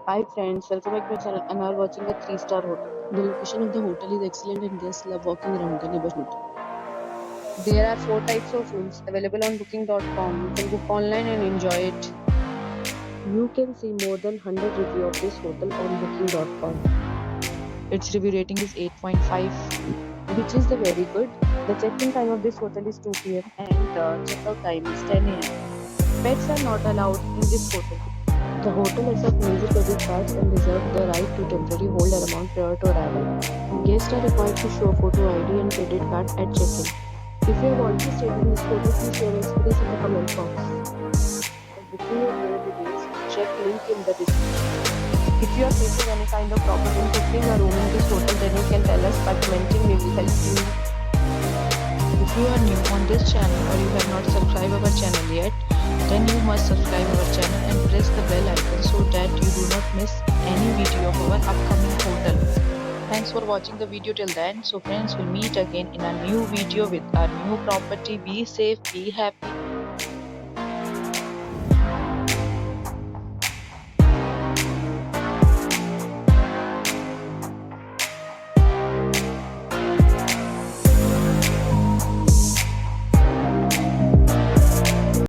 Hi friends, welcome back to my channel and are watching a 3-star hotel. The location of the hotel is excellent and guests love walking around the neighborhood. There are 4 types of rooms available on booking.com. You can book online and enjoy it. You can see more than 100 reviews of this hotel on booking.com. Its review rating is 8.5, which is the very good. The check-in time of this hotel is 2 p.m. and the check-out time is 10 a.m. Pets are not allowed in this hotel. The hotel accepts major credit cards and reserves the right to temporarily hold an amount prior to arrival. Guests are required to show photo ID and credit card at check-in. If you have already stayed in this hotel, please share your experience in the comment box. For booking or more details, check link in the description. If you are facing any kind of problem in booking a room in this hotel, then you can tell us by commenting. We will help you. If you are new on this channel or you have not subscribed our channel yet, then you must subscribe our channel and press the bell icon so that you do not miss any video of our upcoming hotel. Thanks for watching the video till then. So friends, will meet again in a new video with our new property. Be safe, be happy